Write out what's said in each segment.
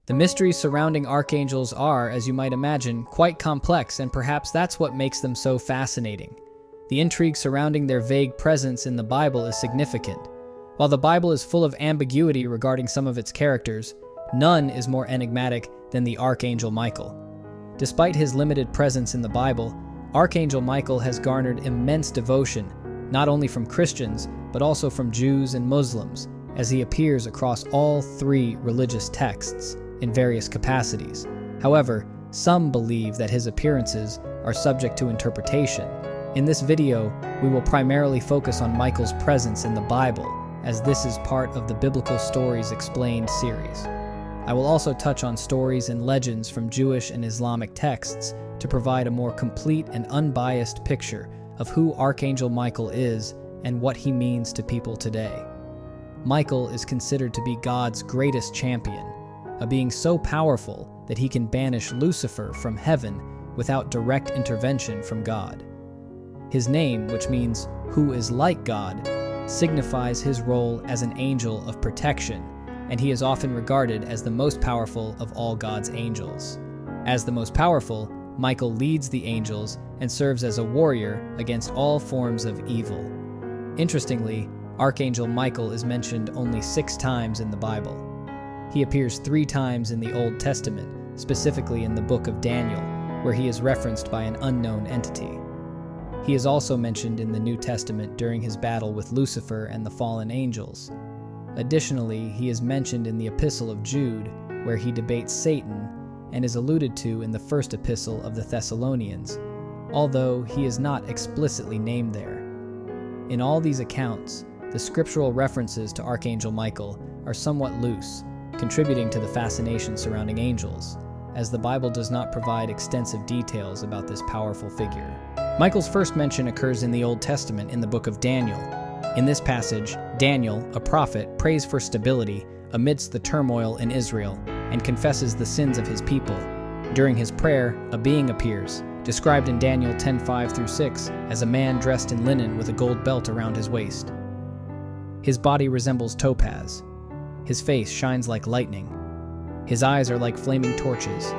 The mysteries surrounding archangels are, as you might imagine, quite complex, and perhaps that's what makes them so fascinating. The intrigue surrounding their vague presence in the Bible is significant. While the Bible is full of ambiguity regarding some of its characters, none is more enigmatic than the Archangel Michael. Despite his limited presence in the Bible, Archangel Michael has garnered immense devotion, not only from Christians, but also from Jews and Muslims, as he appears across all three religious texts in various capacities. However, some believe that his appearances are subject to interpretation. In this video, we will primarily focus on Michael's presence in the Bible, as this is part of the Biblical Stories Explained series. I will also touch on stories and legends from Jewish and Islamic texts to provide a more complete and unbiased picture of who Archangel Michael is and what he means to people today. Michael is considered to be God's greatest champion, a being so powerful that he can banish Lucifer from heaven without direct intervention from God. His name, which means "who is like God," signifies his role as an angel of protection, and he is often regarded as the most powerful of all God's angels. As the most powerful, Michael leads the angels and serves as a warrior against all forms of evil. Interestingly, Archangel Michael is mentioned only 6 times in the Bible. He appears 3 times in the Old Testament, specifically in the book of Daniel, where he is referenced by an unknown entity. He is also mentioned in the New Testament during his battle with Lucifer and the fallen angels. Additionally, he is mentioned in the Epistle of Jude, where he debates Satan, and is alluded to in the first epistle of the Thessalonians, although he is not explicitly named there. In all these accounts, the scriptural references to Archangel Michael are somewhat loose, contributing to the fascination surrounding angels, as the Bible does not provide extensive details about this powerful figure. Michael's first mention occurs in the Old Testament in the book of Daniel. In this passage, Daniel, a prophet, prays for stability amidst the turmoil in Israel and confesses the sins of his people. During his prayer, a being appears, described in Daniel 10:5-6 as a man dressed in linen with a gold belt around his waist. His body resembles topaz. His face shines like lightning. His eyes are like flaming torches.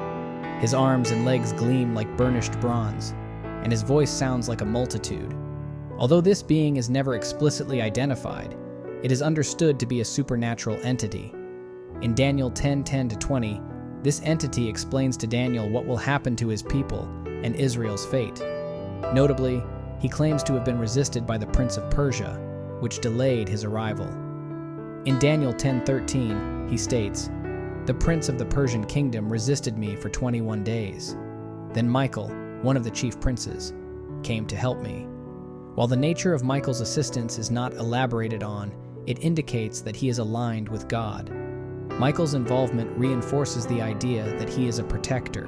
His arms and legs gleam like burnished bronze, and his voice sounds like a multitude. Although this being is never explicitly identified, it is understood to be a supernatural entity. In Daniel 10:10-20, this entity explains to Daniel what will happen to his people and Israel's fate. Notably, he claims to have been resisted by the Prince of Persia, which delayed his arrival. In Daniel 10:13, he states, "The prince of the Persian kingdom resisted me for 21 days. Then Michael, one of the chief princes, came to help me." While the nature of Michael's assistance is not elaborated on, it indicates that he is aligned with God. Michael's involvement reinforces the idea that he is a protector,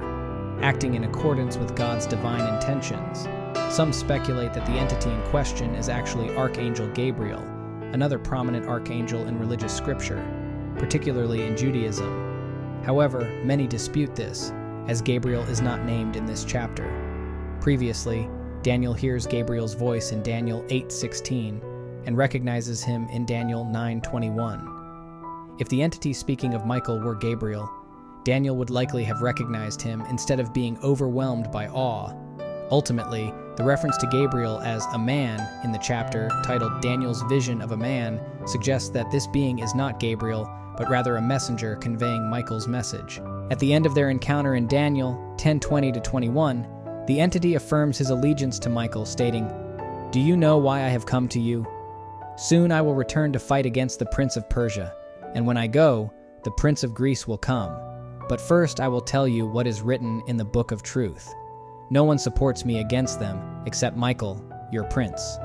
acting in accordance with God's divine intentions. Some speculate that the entity in question is actually Archangel Gabriel, another prominent archangel in religious scripture, particularly in Judaism. However, many dispute this, as Gabriel is not named in this chapter. Previously, Daniel hears Gabriel's voice in Daniel 8:16 and recognizes him in Daniel 9:21. If the entity speaking of Michael were Gabriel, Daniel would likely have recognized him instead of being overwhelmed by awe. Ultimately, the reference to Gabriel as a man in the chapter titled Daniel's Vision of a Man suggests that this being is not Gabriel, but rather a messenger conveying Michael's message. At the end of their encounter in Daniel 10:20-21, the entity affirms his allegiance to Michael, stating, "Do you know why I have come to you? Soon I will return to fight against the Prince of Persia, and when I go, the Prince of Greece will come. But first I will tell you what is written in the Book of Truth. No one supports me against them except Michael, your prince."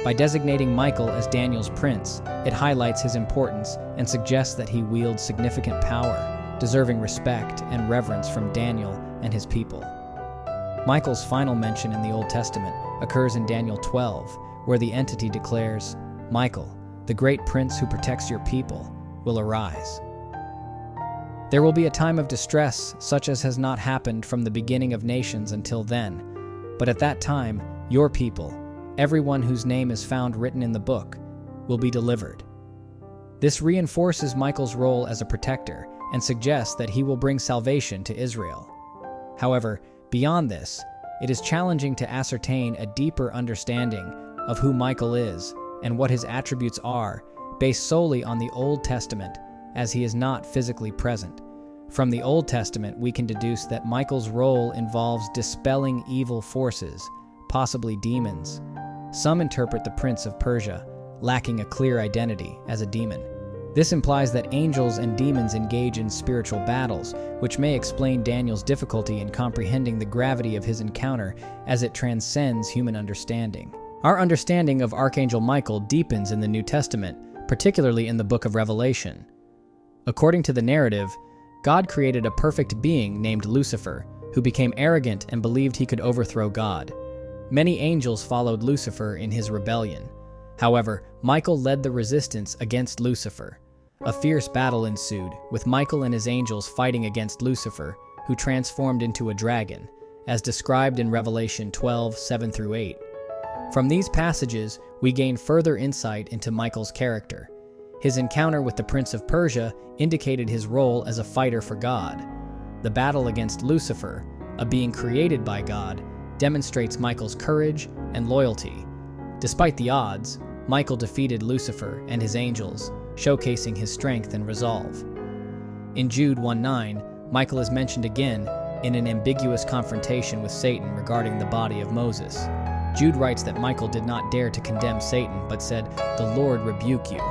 By designating Michael as Daniel's prince, it highlights his importance and suggests that he wields significant power, deserving respect and reverence from Daniel and his people. Michael's final mention in the Old Testament occurs in Daniel 12, where the entity declares, "Michael, the great prince who protects your people, will arise." There will be a time of distress such as has not happened from the beginning of nations until then, but at that time, your people, everyone whose name is found written in the book, will be delivered. This reinforces Michael's role as a protector, and suggests that he will bring salvation to Israel. However, beyond this, it is challenging to ascertain a deeper understanding of who Michael is and what his attributes are based solely on the Old Testament, as he is not physically present. From the Old Testament, we can deduce that Michael's role involves dispelling evil forces, possibly demons. Some interpret the Prince of Persia, lacking a clear identity, as a demon. This implies that angels and demons engage in spiritual battles, which may explain Daniel's difficulty in comprehending the gravity of his encounter as it transcends human understanding. Our understanding of Archangel Michael deepens in the New Testament, particularly in the book of Revelation. According to the narrative, God created a perfect being named Lucifer, who became arrogant and believed he could overthrow God. Many angels followed Lucifer in his rebellion. However, Michael led the resistance against Lucifer. A fierce battle ensued, with Michael and his angels fighting against Lucifer, who transformed into a dragon, as described in Revelation 12:7-8. From these passages, we gain further insight into Michael's character. His encounter with the Prince of Persia indicated his role as a fighter for God. The battle against Lucifer, a being created by God, demonstrates Michael's courage and loyalty. Despite the odds, Michael defeated Lucifer and his angels, showcasing his strength and resolve. In Jude 1:9, Michael is mentioned again in an ambiguous confrontation with Satan regarding the body of Moses. Jude writes that Michael did not dare to condemn Satan, but said, "The Lord rebuke you."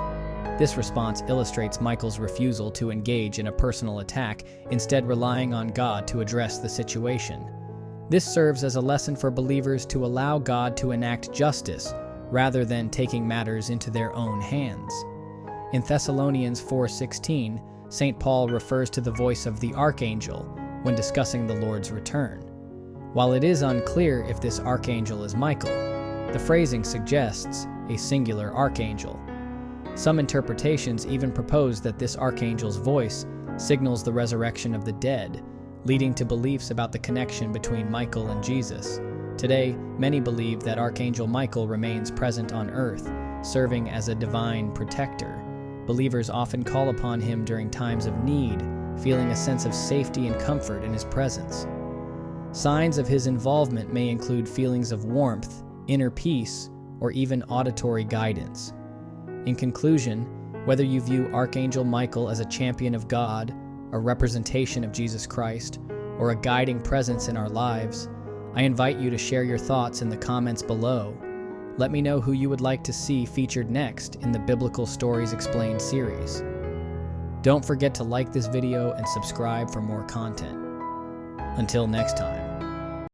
This response illustrates Michael's refusal to engage in a personal attack, instead relying on God to address the situation. This serves as a lesson for believers to allow God to enact justice, rather than taking matters into their own hands. In Thessalonians 4:16, St. Paul refers to the voice of the Archangel when discussing the Lord's return. While it is unclear if this Archangel is Michael, the phrasing suggests a singular Archangel. Some interpretations even propose that this Archangel's voice signals the resurrection of the dead, leading to beliefs about the connection between Michael and Jesus. Today, many believe that Archangel Michael remains present on earth, serving as a divine protector. Believers often call upon him during times of need, feeling a sense of safety and comfort in his presence. Signs of his involvement may include feelings of warmth, inner peace, or even auditory guidance. In conclusion, whether you view Archangel Michael as a champion of God, a representation of Jesus Christ, or a guiding presence in our lives, I invite you to share your thoughts in the comments below. Let me know who you would like to see featured next in the Biblical Stories Explained series. Don't forget to like this video and subscribe for more content. Until next time.